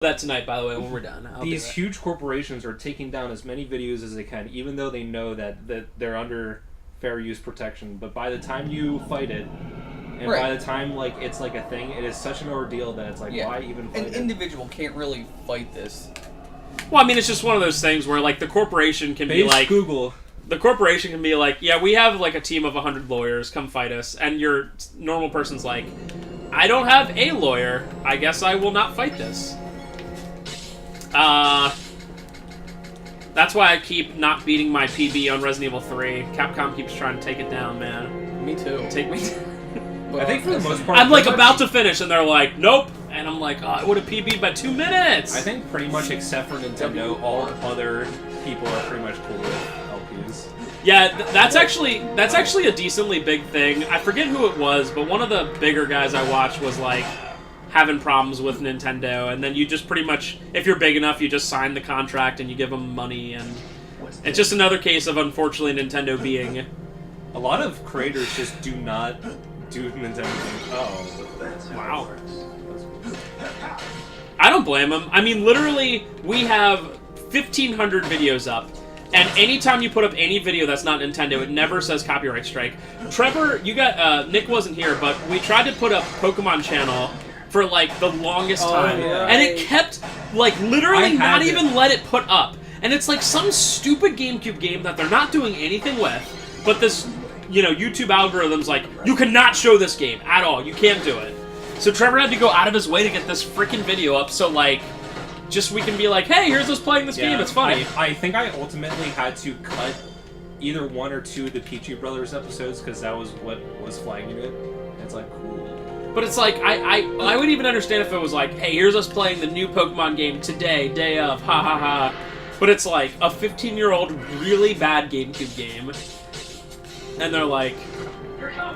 that tonight, by the way, when we're done. These huge corporations are taking down as many videos as they can, even though they know that they're under fair use protection. But by the time you fight it, and by the time it's like a thing, it is such an ordeal that it's like, why even fight it? An individual can't really fight this. Well, I mean, it's just one of those things where the corporation can be like Google. The corporation can be like, yeah, we have a team of 100 lawyers, come fight us, and your normal person's like, I don't have a lawyer. I guess I will not fight this. That's why I keep not beating my PB on Resident Evil 3. Capcom keeps trying to take it down, man. Me too. Take me I think for the most part... I'm about to finish, and they're like, nope. And I'm like, oh, I would have PB'd by 2 minutes. I think pretty much except for Nintendo, all other people are pretty much cool with LPs. Yeah, that's actually a decently big thing. I forget who it was, but one of the bigger guys I watched was having problems with Nintendo, and then you just pretty much, if you're big enough, you just sign the contract and you give them money, and it's just another case of, unfortunately, Nintendo being... A lot of creators just do not do Nintendo things. Oh. Wow. I don't blame them. I mean, literally, we have 1,500 videos up, and anytime you put up any video that's not Nintendo, it never says copyright strike. Trevor, you got... Nick wasn't here, but we tried to put up Pokemon Channel for the longest time, and it kept literally not even let it put up, and it's some stupid GameCube game that they're not doing anything with, but this YouTube algorithm's you cannot show this game at all, you can't do it. So Trevor had to go out of his way to get this freaking video up, so just we can be hey, here's us playing this game, it's funny. I think I ultimately had to cut either one or two of the Peachy Brothers episodes because that was what was flagging it. It's cool. But it's I would even understand if it was hey, here's us playing the new Pokemon game today, day of, ha ha ha. But it's a 15-year-old really bad GameCube game. And they're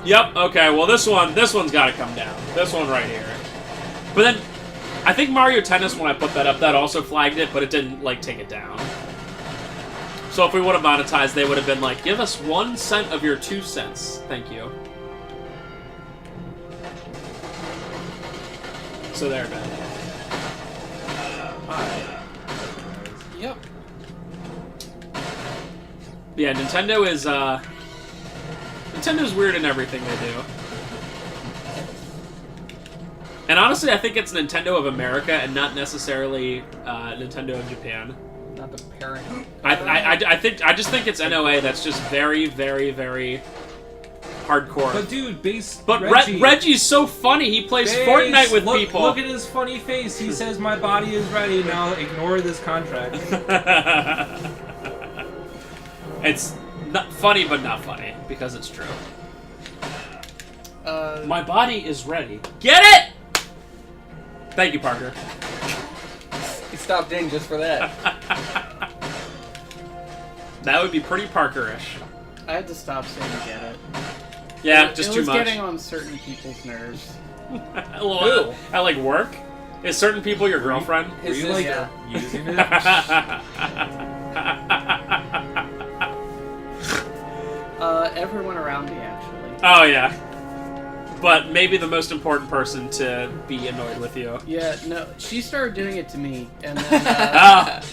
yep, okay, well this one's gotta come down. This one right here. But then, I think Mario Tennis, when I put that up, that also flagged it, but it didn't, take it down. So if we would have monetized, they would have been give us 1 cent of your 2 cents. Thank you. So there, man. Yep. Yeah, Nintendo's weird in everything they do. And honestly, I think it's Nintendo of America and not necessarily Nintendo of Japan. Not the parent. I just think it's NOA that's just very, very, very hardcore. But dude, Reggie's so funny. He plays Fortnite with people. Look at his funny face. He says, "My body is ready." Now ignore this contract. It's not funny, but not funny because it's true. My body is ready. Get it? Thank you, Parker. He stopped in just for that. That would be pretty Parker-ish. I had to stop saying get it. Yeah, just too much. It was getting on certain people's nerves. Who? At work? Is certain people your girlfriend? Were you using it? Everyone around me, actually. Oh, yeah. But maybe the most important person to be annoyed with you. Yeah, no, she started doing it to me, and then,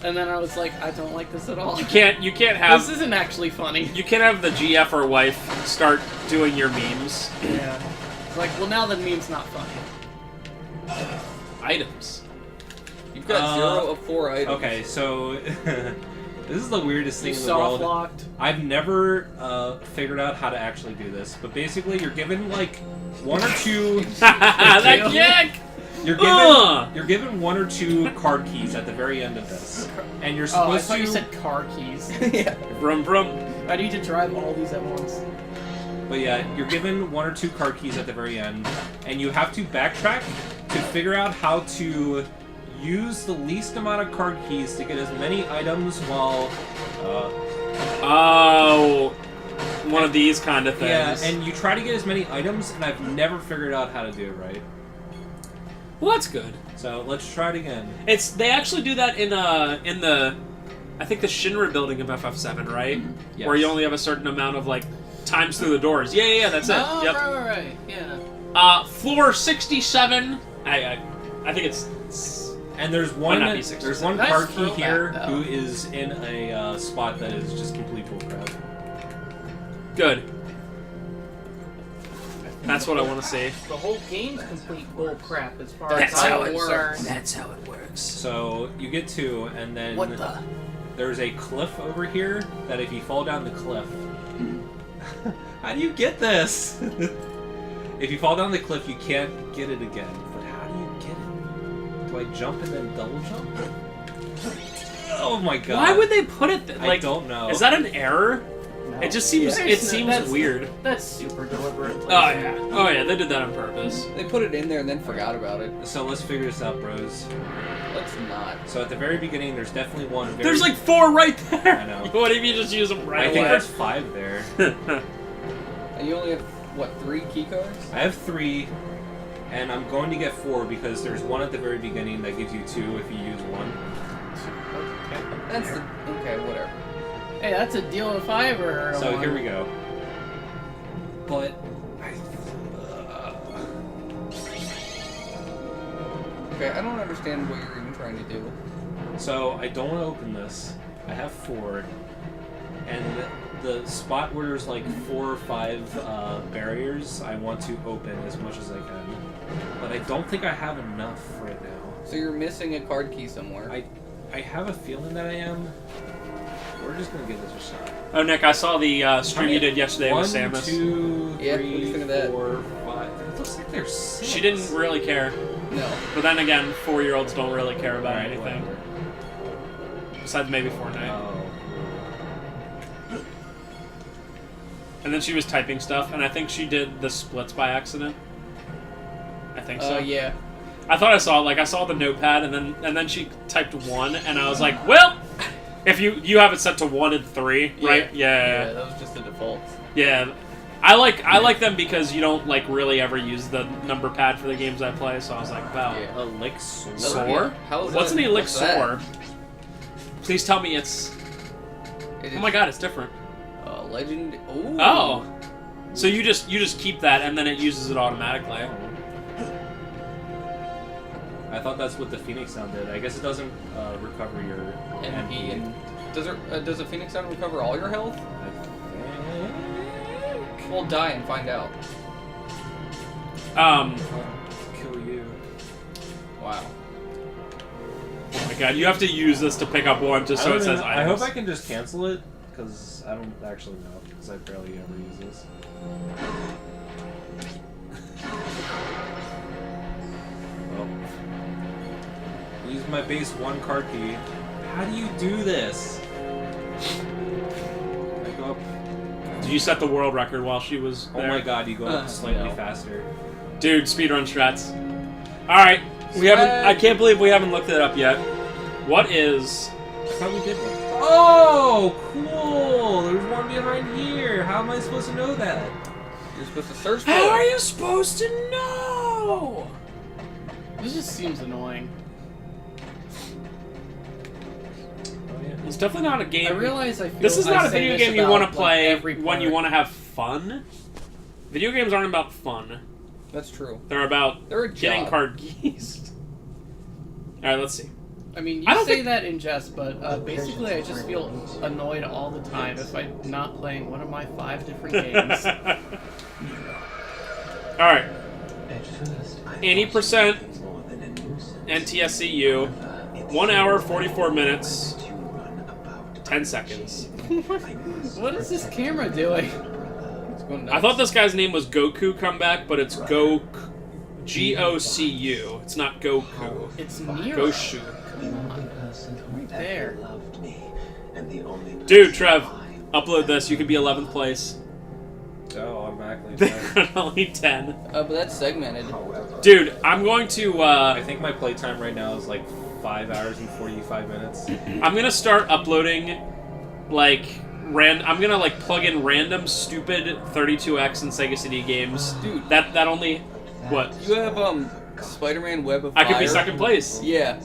and then I was like, I don't like this at all. You can't have... This isn't actually funny. You can't have the GF or wife start doing your memes. Yeah. It's well, now the meme's not funny. Items. You've got 0 of 4 items. Okay, so... This is the weirdest thing in the soft world. locked. I've never figured out how to actually do this, but basically you're given 1 or 2. That kick! You're given 1 or 2 card keys at the very end of this, and you're supposed I thought to. you said car keys. Yeah. Vroom vroom. I need to drive all these at once. But yeah, you're given 1 or 2 card keys at the very end, and you have to backtrack to figure out how to use the least amount of card keys to get as many items while... one of these kind of things. Yeah, and you try to get as many items, and I've never figured out how to do it right. Well, that's good. So, let's try it again. They actually do that in the... I think the Shinra building of FF7, right? Yes. Where you only have a certain amount of, times through the doors. Yeah, that's it. Oh, yep. right, yeah. Floor 67. I think it's And there's Might one not be 6 or there's 7. one Nice card key throwback, here though. who is in a spot that is just complete bullcrap. Good. That's what I want to see. The whole game's complete bull crap as far That's as how I'm it concerned. That's how it works. So you get 2, and then What the? there's a cliff over here that if you fall down the cliff, how do you get this? If you fall down the cliff, you can't get it again. But how do you get it? Do I jump and then double jump? Oh my god! Why would they put it? I don't know. Is that an error? No. It just seems. Yeah. It seems weird. That's super deliberate. Oh yeah. Oh yeah. They did that on purpose. They put it in there and then forgot about it. So let's figure this out, bros. Let's not. So at the very beginning, there's definitely one. Very... There's like 4 right there. I know. What if you just use them right I think away? there's 5 there. And you only have, what, 3 key cards? I have 3, and I'm going to get 4 because there's one at the very beginning that gives you 2 if you use 1. That's the... Okay, whatever. Hey, that's a deal if I ever heard of So one. here we go. But Okay, I don't understand what you're even trying to do. so I don't want to open this. I have 4, and the spot where there's like 4 or 5 barriers, I want to open as much as I can. But I don't think I have enough right now. So you're missing a card key somewhere. I have a feeling that I am. We're just gonna give this a shot. Oh, Nick, I saw the stream you did yesterday 1, with Samus. 2, Yeah, what do you 3, think of that? 4, 5. It looks like there's 6. She didn't really care. No. But then again, 4-year-olds don't really care about Alright, anything. whatever. Besides maybe Fortnite. Oh. And then she was typing stuff, and I think she did the splits by accident. I think so. Yeah. I thought I saw I saw the notepad, and then she typed 1, and I was like, well, if you have it set to 1 and 3, right? Yeah, that was just the default. Yeah. I like them because you don't really ever use the number pad for the games I play, so I was like, wow. Yeah. Elixir. Sore? How is What's that? an elixir? that? Please tell me it's. It Oh my god, it's different. Legend. Ooh. Oh. So you just keep that and then it uses it automatically. I thought that's what the Phoenix sound did. I guess it doesn't recover your NP and does a Phoenix Sound recover all your health? We'll die and find out. Kill you. Wow. Oh my god, you have to use this to pick up 1 just so it says I items. hope I can just cancel it, because I don't actually know, because I barely ever use this. Well, use my base 1 card key. How do you do this? I go up. Did you set the world record while she was Oh there? my god, you go up slightly no. faster. Dude, speedrun strats. Alright, I can't believe we haven't looked it up yet. What is... I thought we did one. Oh, cool! There's one behind here. How am I supposed to know that? You're supposed to search for How it. are you supposed to know? This just seems annoying. Oh yeah. It's definitely not a game. I realize I feel This is I not a say video this game you about, want to play every when part. you want to have fun. Video games aren't about fun. That's true. They're about They're a getting job. card keys. Alright, let's see. I mean, I you don't say think- that in jest, but basically I just feel annoyed all the time if I'm not playing one of my 5 different games. Alright. 80% NTSCU. 1 hour, 44 minutes, 10 seconds. What is this camera doing? It's going nuts. I thought this guy's name was Goku Comeback, but it's G-O-C-U. It's not Goku. It's near. Goshu. Right there. Dude, Trev, upload this. You could be 11th place. Oh, automatically. Only 10. But that's segmented. Dude, I'm going to, I think my playtime right now is like 5 hours and 45 minutes. I'm gonna start uploading, I'm gonna, plug in random stupid 32X and Sega CD games. Dude. That only, what? You have Spider-Man Web of Fire. I could be second place. Yeah.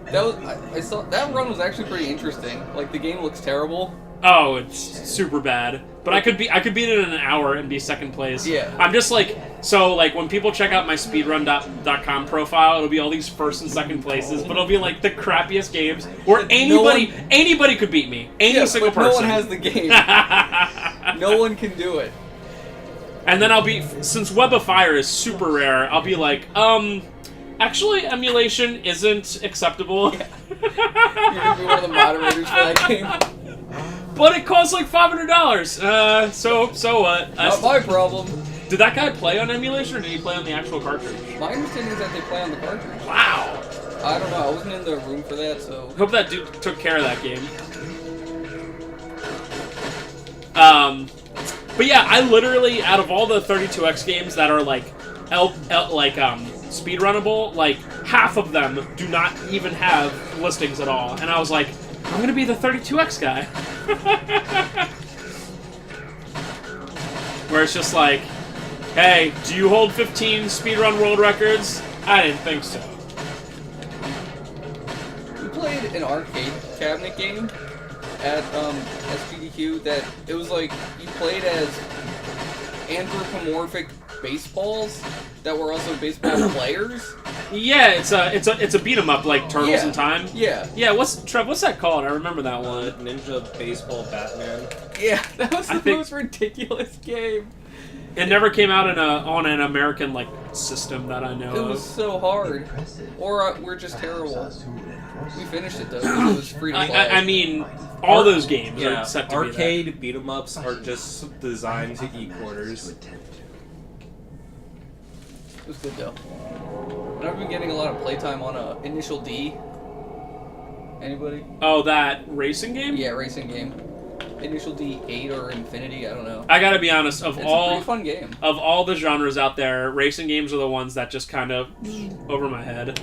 That was I saw that run was actually pretty interesting. Like the game looks terrible. Oh, it's super bad. But I could beat it in an hour and be second place. Yeah. I'm just So, like, when people check out my speedrun.com profile, it'll be all these first and second places, but it'll be, like, the crappiest games where anybody could beat me. Any single person. No one has the game. No one can do it. And then I'll be, since Web of Fire is super rare, I'll be like, actually, emulation isn't acceptable. Yeah. You're gonna be one of the moderators for that game. But it costs like $500. So what? Not my problem. Did that guy play on emulation, or did he play on the actual cartridge? My understanding is that they play on the cartridge. Wow. I don't know. I wasn't in the room for that, so. Hope that dude took care of that game. But yeah, I literally, out of all the 32X games that are like, speedrunnable, like half of them do not even have listings at all. And I was like, I'm gonna be the 32X guy. Where it's just like, hey, do you hold 15 speedrun world records? I didn't think so. We played an arcade cabinet game at SGDQ that it was like you played as anthropomorphic baseballs that were also baseball players. Yeah, it's a beat 'em up like Turtles in Time. Yeah. Yeah, what's that called? I remember that one. Ninja Baseball Batman. Yeah, that was the most ridiculous game. It never came out on an American like system that I know It of. was so hard. Or we're just terrible. We finished it though. It was free to play. I mean, all those games are set to arcade be that. beat 'em ups are just designed to eat quarters. It was good though. And I've been getting a lot of playtime on Initial D. Anybody? Oh, that racing game? Yeah, racing game. Initial D 8 or Infinity, I don't know. I gotta be honest, It's a pretty fun game. Of all the genres out there, racing games are the ones that just kind of over my head.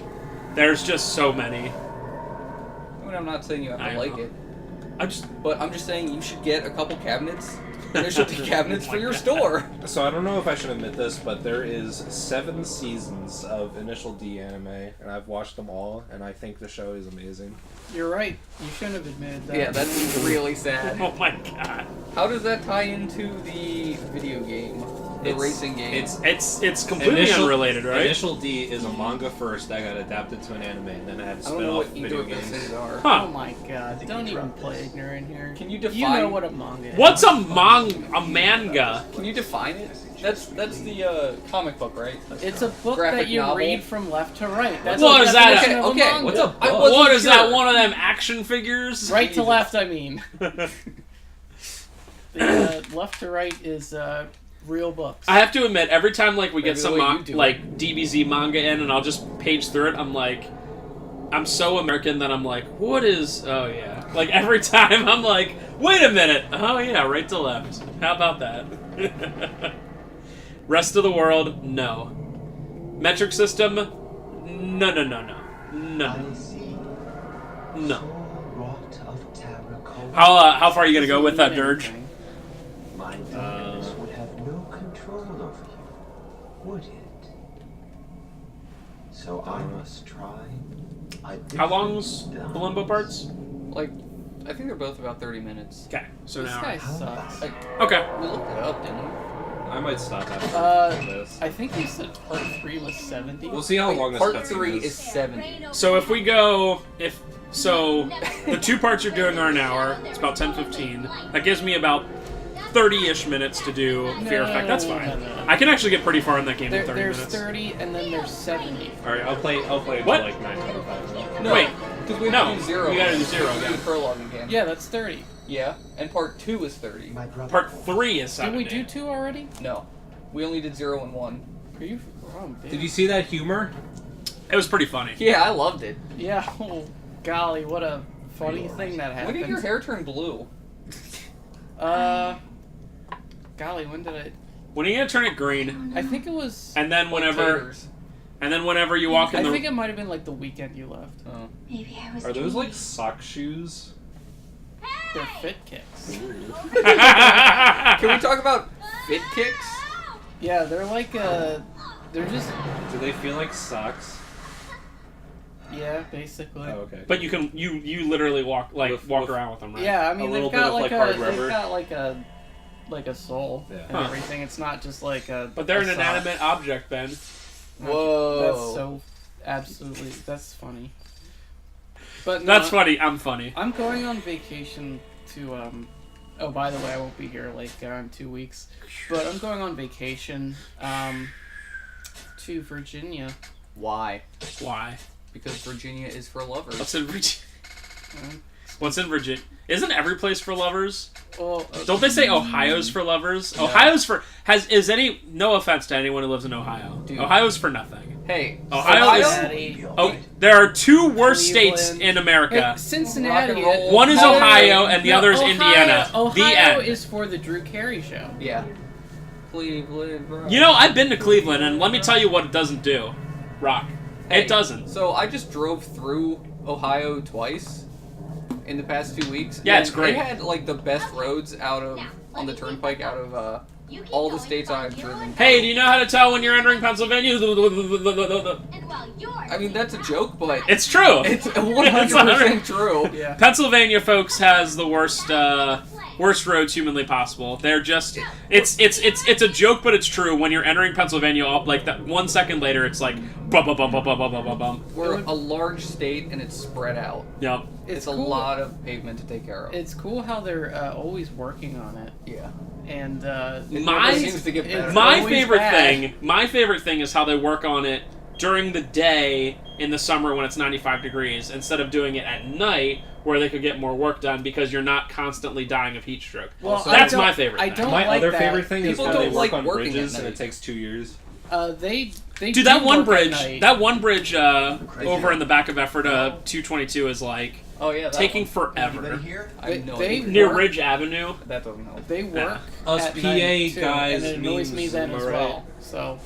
There's just so many. I mean, I'm not saying you have to like it. But I'm just saying you should get a couple cabinets, Initial D cabinets for your store. So I don't know if I should admit this, but there is 7 seasons of Initial D anime, and I've watched them all, and I think the show is amazing. You're right. You shouldn't have admitted that. Yeah, that's really sad. Oh my god. How does that tie into the video game? The racing game? It's completely unrelated, right? Initial D is a manga first that got adapted to an anime, and then it had I don't spin know off what video either of games. those things are. Huh. Oh my god. Don't even play ignorant here. Can you define? You know what a manga is. What's a manga? Can you define it? That's the comic book, right? It's a book Graphic that you novel? read from left to right. That's What the is that? definition of a Okay, manga. what's a book? I What wasn't is that? sure. One of them action figures? Right to Jesus. left, I mean. The left to right is real books. I have to admit, every time like we get Maybe some the way you do like DBZ manga in, and I'll just page through it, I'm so American that I'm like, what is? Oh yeah. Like every time I'm like, wait a minute. Oh yeah, right to left. How about that? Rest of the world, no. Metric system, no. How far are you gonna go with that, Dirge? My fingers would have no control over you, would it? So I must try. How long's the Limbo parts? Like, I think they're both about 30 minutes. Okay, so This now. guy sucks. Okay. We looked it up, didn't we? I might stop after this. I think you said part 3 was 70. We'll see how long this Part cutscene 3 is. is 70. So if we go, the 2 parts you're doing are an hour. It's about 10-15. That gives me about 30-ish minutes to do Fear Effect. That's fine. No. I can actually get pretty far in that game in 30 There's minutes. 30 and then there's 70. All right, I'll play until What? like 9:25. No, Wait, because we no, have to do 0. you gotta do 0 We do again. the prologue again. Yeah, that's 30. Yeah, and part 2 is 30. Part 3 is Did 70. we do 2 already? No, we only did 0 and 1. Are you wrong, dude? Did you see that humor? It was pretty funny. Yeah, I loved it. Yeah, oh, golly, what a funny thing that When happened. did your hair turn blue? Golly, when did I... When are you gonna turn it green? I think it was... And then whenever you walk in I the. think it might have been like the weekend you left. Oh. Maybe I was Are those like dreaming. sock shoes? They're fit kicks. Can we talk about fit kicks? Yeah, they're like, they're just... Do they feel like socks? Yeah, basically. Oh, okay. But you literally walk With- around with them, right? Yeah, I mean, A little they've got bit of, like like, hard they've rubber. got like a like a soul Yeah. and everything. It's not just like a. But they're a an sock. inanimate object, Ben. Whoa. That's so absolutely. That's funny. But no, That's funny. I'm funny. I'm going on vacation to Oh, by the way, I won't be here like in 2 weeks, but I'm going on vacation to Virginia. Why? Why? Because Virginia is for lovers. What's in Virginia? What's in Virginia? Isn't every place for lovers? Well, Don't they say Ohio's for lovers? No. Ohio's for no offense to anyone who lives in Ohio. Dude. Ohio's for nothing. Hey, Ohio is Cincinnati. there are two worst Cleveland. states in America. Hey, Cincinnati. Rock and roll. One is No, Ohio and the other is Ohio, Indiana. Ohio The end. is for the Drew Carey show. Yeah. Cleveland, bro. You know, I've been to Cleveland, and let me tell you what it doesn't do. Rock. Hey, It doesn't. So I just drove through Ohio twice in the past 2 weeks. Yeah, and it's great. It had like the best roads on the turnpike out of all the states I've driven. Hey, do you know how to tell when you're entering Pennsylvania? I mean, that's a joke, but It's true. it's 100% true. Yeah. Pennsylvania, folks, has the worst roads humanly possible. They're just it's a joke, but it's true. When you're entering Pennsylvania, like that 1 second later, it's like bum bum bum bum bum bum bum bum. We're a large state and it's spread out. Yep. It's a cool. lot of pavement to take care of. It's cool how they're always working on it, Yeah. and It My- never seems to get better. My always favorite bad. thing is how they work on it during the day in the summer when it's 95 degrees instead of doing it at night where they could get more work done because you're not constantly dying of heat stroke. well, Also, That's I my don't- favorite I thing. don't My like other that. favorite thing is People when they don't work like on working at bridges and night. it takes 2 years. They Dude, do that one work at bridge, night. over in the back of Effort 222 is like Oh yeah. That taking one. forever. here? I have no They- idea. Near work- Ridge Avenue. That doesn't help. They work Us at PA night, too, guys and it annoys me memes, then am I as right? well. So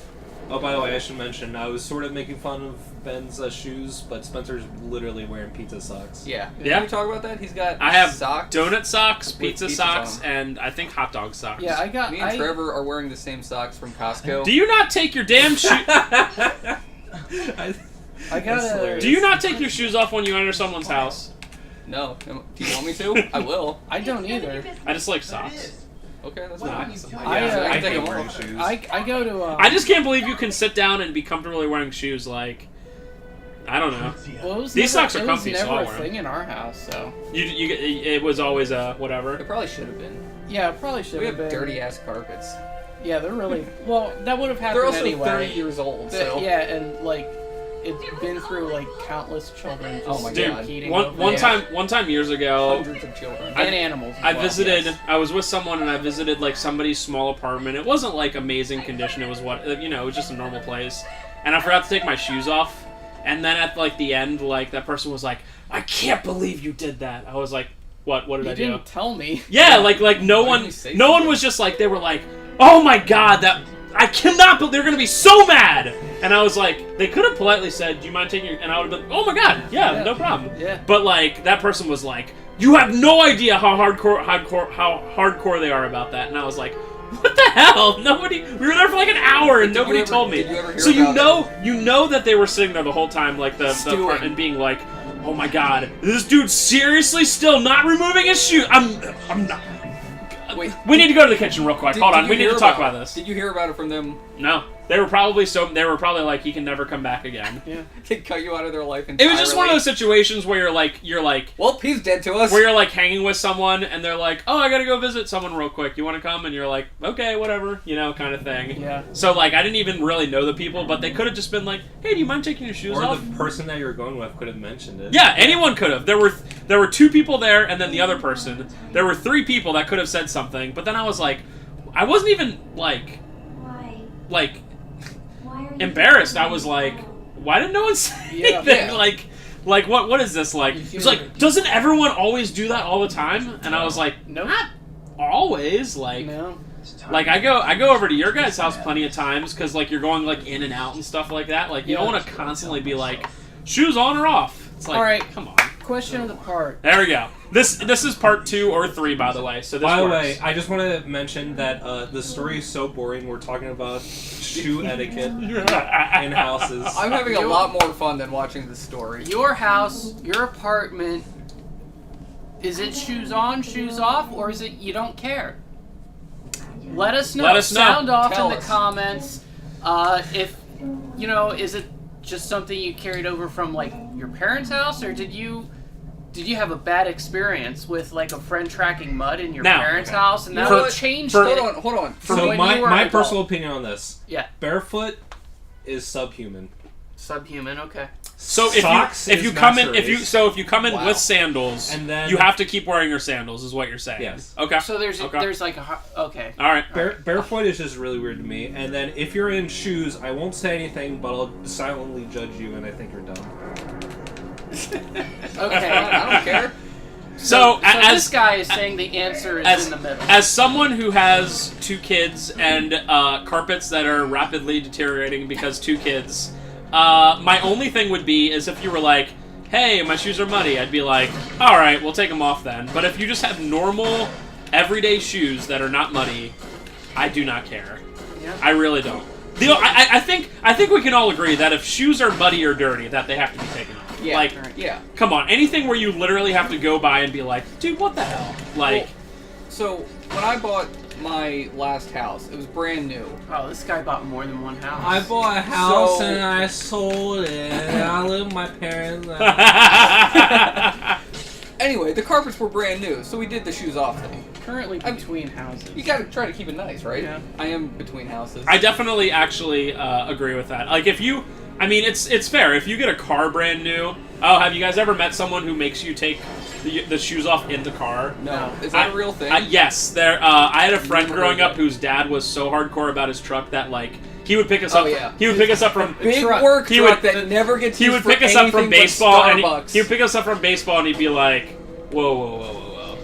Oh, by the way, I should mention, I was sort of making fun of Ben's shoes, but Spencer's literally wearing pizza socks. Yeah. Yeah. Can we talk about that? He's got I have socks. donut socks, With pizza pizzas socks, on. and I think hot dog socks. yeah, I got. Me and Trevor are wearing the same socks from Costco. Do you not take your damn shoes? I got That's a. hilarious. Do you not take your shoes off when you enter someone's house? No. Do you want me to? I will. I don't either. I just like socks. Okay, that's No, fine. I I I take hate them wearing off. shoes. I go to. I just can't believe you can sit down and be comfortably wearing shoes. Like, I don't know. Well, it was These never, socks are it comfy, was so never I'll a wear 'em. thing in our house, so It was always a whatever. It probably should have been. yeah, it probably should We have have been. dirty ass carpets. Yeah, they're really well. That would have happened They're also anyway. 30 years old. The- So. Yeah, and like it's been through like countless children just Oh my Dude, God. heating one over it. time years ago, Hundreds of children. and animals. as I well, visited. yes. I was with someone and I visited like somebody's small apartment. It wasn't like amazing condition. It was it was just a normal place. And I forgot to take my shoes off. And then at like the end, like that person was like, "I can't believe you did that." I was like, "What? What did You I do?" didn't tell me. Yeah, like no Why one, didn't you say no one something? was just like they were like, "Oh my god, that I cannot believe they're gonna be so mad." And I was like, they could have politely said, "Do you mind taking your?" And I would have been, "Oh my god, yeah, Yeah. no problem." Yeah. But like that person was like, "You have no idea how hardcore they are about that." And I was like, "What the hell? Nobody. We were there for like an hour and Did you nobody ever- told me." did you ever hear So about you know that they were sitting there the whole time, like the Stewing. part and being like, "Oh my god, this dude's seriously still not removing his shoe." I'm not. Wait, We need to go to the kitchen real quick. Hold on, you we need hear to talk about this. Did you hear about it from them? No, they were probably like, he can never come back again. Yeah. They cut you out of their life It entirely? was just one of those situations where you're like, Well, he's dead to us. where you're like hanging with someone and they're like, "Oh, I gotta go visit someone real quick. You want to come?" And you're like, "Okay, whatever," kind of thing. Yeah. So like, I didn't even really know the people, but they could have just been like, "Hey, do you mind taking your shoes Or off?" the person that you were going with could have mentioned it. Yeah, anyone could have. There were two people there, and then the other person. There were three people that could have said something, but then I was like, I wasn't even like Why are you embarrassed. I was like, why did no one say Yeah. anything? Yeah. Like what is this like? You He's feel- like, doesn't everyone always do that all the time? And I was like, Nope. not always. Like, No. like I go over to your guys' house plenty of times because like you're going like in and out and stuff like that. Like you don't Yeah. want to constantly be like, shoes on or off. It's like, All right. come on. Question of the part. There we go. This is part 2 or 3, by the way. So this By the works. way, I just want to mention that the story is so boring. We're talking about shoe etiquette in houses. I'm having a lot more fun than watching this story. Your house, your apartment. Is it shoes on, shoes off, or is it you don't care? let us know. Let us know. Sound off Tell in the us. comments. If is it just something you carried over from like your parents' house, or did you have a bad experience with like a friend tracking mud in your Now, parents' okay. house, and that For- would change? for- Hold on. So when you were my an personal adult. opinion on this: Yeah, barefoot is subhuman. subhuman. Okay. So Socks if you is come in master race. if you come in Wow. with sandals, And then- you have to keep wearing your sandals, is what you're saying. Yes. Okay. So there's Okay. like okay. All right. Barefoot is just really weird to me. And then if you're in shoes, I won't say anything, but I'll silently judge you, and I think you're dumb. Okay. I don't care. So, as this guy is saying the answer is in the middle. As someone who has 2 kids and carpets that are rapidly deteriorating because 2 kids, my only thing would be is if you were like, hey, my shoes are muddy, I'd be like, all right, we'll take them off then. But if you just have normal, everyday shoes that are not muddy, I do not care. Yeah. I really don't. I think we can all agree that if shoes are muddy or dirty, that they have to be taken off. Yeah. Like, Yeah. come on, anything where you literally have to go by and be like, dude, what the hell? Like, Well, so when I bought my last house, it was brand new. Oh, this guy bought more than one house. I bought a house So- and I sold it. And I live with my parents. Anyway, the carpets were brand new, so we did the shoes off thing. Currently between houses. You gotta try to keep it nice, right? Yeah. I am between houses. I definitely actually agree with that. Like, if you, I mean, it's fair. If you get a car brand new, have you guys ever met someone who makes you take the shoes off in the car? No. Is that a real thing? Yes. I had a friend Never growing heard up that. whose dad was so hardcore about his truck that, like, he would pick us up. Oh, yeah. He would pick us up from Big truck. work He truck would- that never gets He used would for pick us up from anything but baseball, and Starbucks. he would pick us up from baseball, and he'd be like, "Whoa, whoa, whoa, whoa,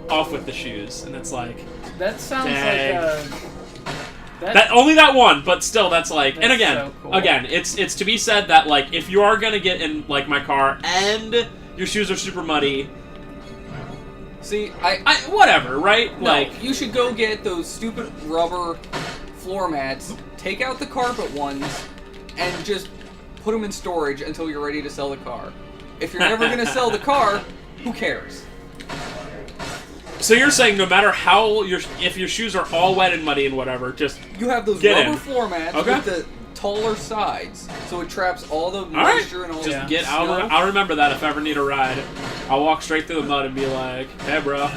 whoa, off with the shoes," and it's like. That sounds Dang. like That only that one, but still, that's like. And That's again, so cool. it's to be said that like if you are gonna get in like my car and your shoes are super muddy, See, whatever, right? no, Like, you should go get those stupid rubber floor mats, take out the carpet ones, and just put them in storage until you're ready to sell the car. If you're never gonna sell the car, who cares? so you're saying no matter how if your shoes are all wet and muddy and whatever, just You have those Get rubber in. floor mats Okay. with the taller sides, so it traps all the all right, moisture and all just the get. snow. I'll remember that if I ever need a ride. I'll walk straight through the mud and be like, "Hey, bro."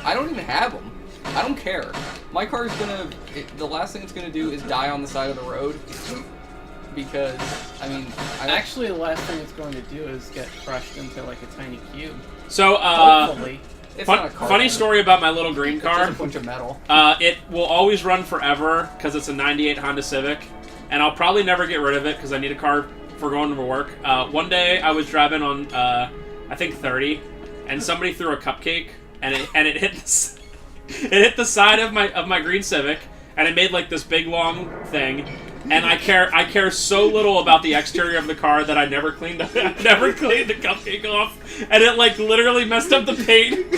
I don't even have them. I don't care. My car is the last thing it's gonna do is die on the side of the road. Because, I mean, actually the last thing it's going to do is get crushed into like a tiny cube. So, Hopefully. it's not a car. funny story about my little green It's car. just a bunch of metal. It will always run forever because it's a '98 Honda Civic, and I'll probably never get rid of it because I need a car for going to work. One day I was driving on, I think 30, and somebody threw a cupcake, and it hit it hit the side of my green Civic, and it made like this big long thing. And I care so little about the exterior of the car that I never cleaned the cupcake off, and it like literally messed up the paint.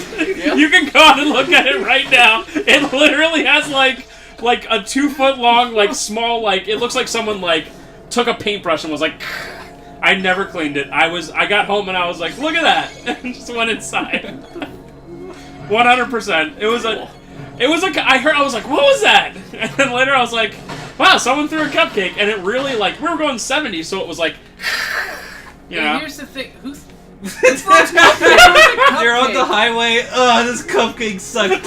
You can go out and look at it right now. It literally has like a 2 foot long like small like it looks like someone like took a paintbrush and was like. I never cleaned it. I got home and I was like, look at that, and just went inside. 100%. It was a. I was like, what was that? And then later I was like, wow, someone threw a cupcake, and it really, like, we were going 70, so it was like, you know. And here's the thing, who It's throws cupcakes. You're on the highway. This cupcake sucks.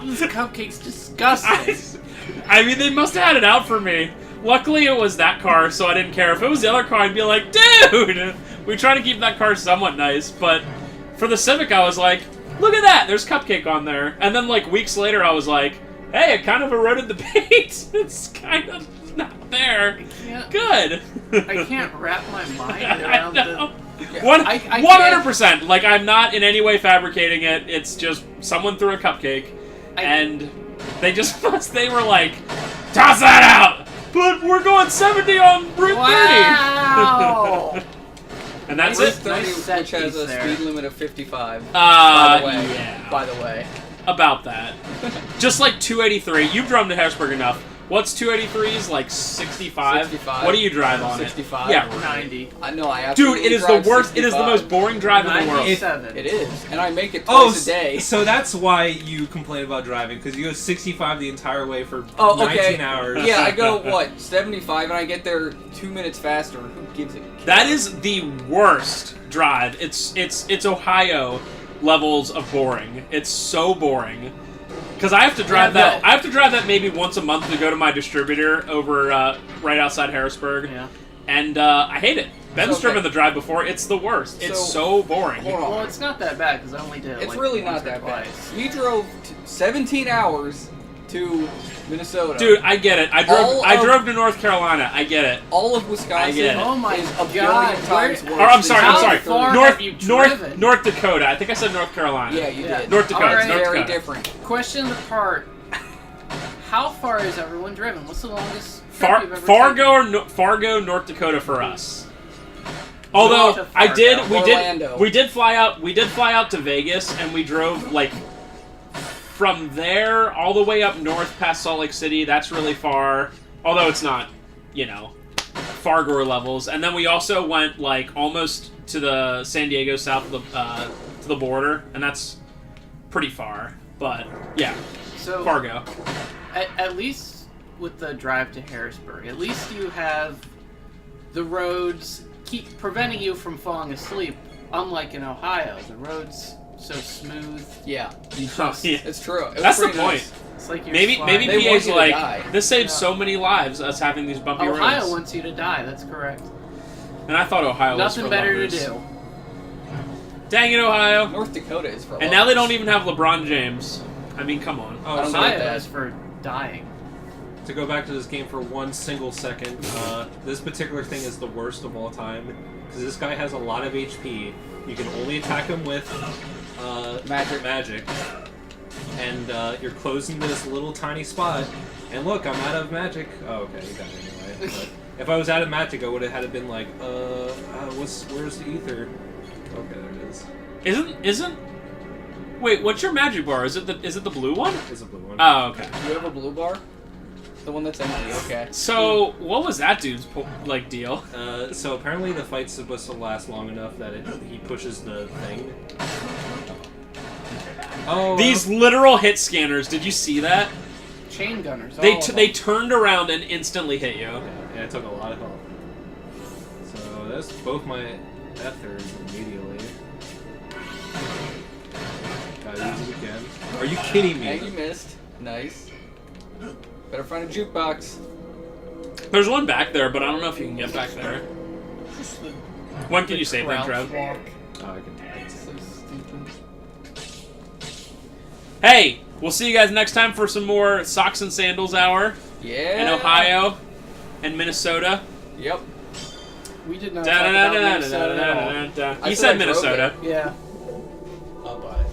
this cupcake's disgusting. I mean, they must have had it out for me. Luckily, it was that car, so I didn't care. If it was the other car, I'd be like, dude! We try to keep that car somewhat nice, but for the Civic, I was like, look at that! There's cupcake on there. And then, like, weeks later, I was like, hey, it kind of eroded the paint. It's kind of not there. Good. I can't wrap my mind around I know. the... I I 100%. Like, I'm not in any way fabricating it. It's just someone threw a cupcake, and they were like, toss that out! But we're going 70 on Route 30! Wow! And that's Route it. 30, Nice set which has piece a there. speed limit of 55. By the way. Yeah. By the way. About that. Just like 283. You've drove to Harrisburg enough. What's 283's like 65? 65. What do you drive on 65? it? Yeah, 90. I know, I dude, absolutely it is the drive worst. It is the 65. most boring drive in the world. 97. It is, and I make it Oh, twice a day. so that's why you complain about driving, because you go 65 the entire way for Oh, okay. 19 hours. Yeah, I go, what, 75, and I get there 2 minutes faster. Who gives a care? That is the worst drive. It's Ohio levels of boring. It's so boring. Because I have to drive Yeah, that. no. I have to drive that maybe once a month to go to my distributor over right outside Harrisburg. Yeah. And I hate it. Ben's Okay. driven the drive before. It's the worst. It's so boring. Hold on. Well, it's not that bad because I only did it. It's like, really once not or that bad. twice. We drove 17 hours to Minnesota. Dude, I get it. I All drove to North Carolina. I get it. all of I Wisconsin get it. Oh my is a God, billion times where- worse. Or, I'm sorry. than I'm sorry. How far North have you driven? North Dakota. I think I said North Carolina. Yeah, you Yeah. did. North Dakota. All It's right. North Very Dakota. different. Question apart. How far has everyone driven? What's the longest trip you've ever Fargo, North Dakota for us. Although to I did, Orlando. we did fly out to Vegas, and we drove like from there all the way up north past Salt Lake City. That's really far, although it's not, Fargo levels. And then we also went like almost to the San Diego south of to the border, and that's pretty far. But yeah, So Fargo. At least with the drive to Harrisburg, at least you have the roads keep preventing you from falling asleep. Unlike in Ohio, the roads so smooth. Yeah, Oh, yeah. it's true. It was That's the pretty point. nice. It's like you're Maybe sliding. They want PA's you to like, die. this saves Yeah. so many lives, us having these bumpy Ohio roads. wants you to die. That's correct. And I thought Ohio was Nothing for better lovers. to do. Dang it, Ohio. North Dakota is for. And now they don't even have LeBron James. I mean, come on. Oh, I don't so know Ohio that. is for dying. to go back to this game for one single second, this particular thing is the worst of all time, because this guy has a lot of HP. You can only attack him with magic. And you're closing this little tiny spot, and look, I'm out of magic. Oh, okay, you got it anyway. But if I was out of magic, I would have had it been like, where's the ether? Okay, there it is. Isn't? Wait, what's your magic bar? Is it the blue one? It's a blue one. Oh, okay. You have a blue bar? The one that's empty. Okay. So, what was that dude's deal? So apparently the fight's supposed to last long enough that he pushes the thing. Oh, These literal hit scanners. Did you see that? Chain gunners. They all of they them. turned around and instantly hit you. and it took a lot of help. So that's both my ethers immediately. Gotta use it again. Are you kidding And you me? missed. Nice. Better find a jukebox. There's one back there, but I don't know if you can get back there. Just the When can you save that, crouch Trev? walk. Oh, I can. So stupid. Hey, we'll see you guys next time for some more Socks and Sandals Hour Yeah. in Ohio and Minnesota. Yep. We did not talk about Minnesota at all. Da-da-da-da-da-da-da-da. I He said said I drove Minnesota. Yeah. I'll buy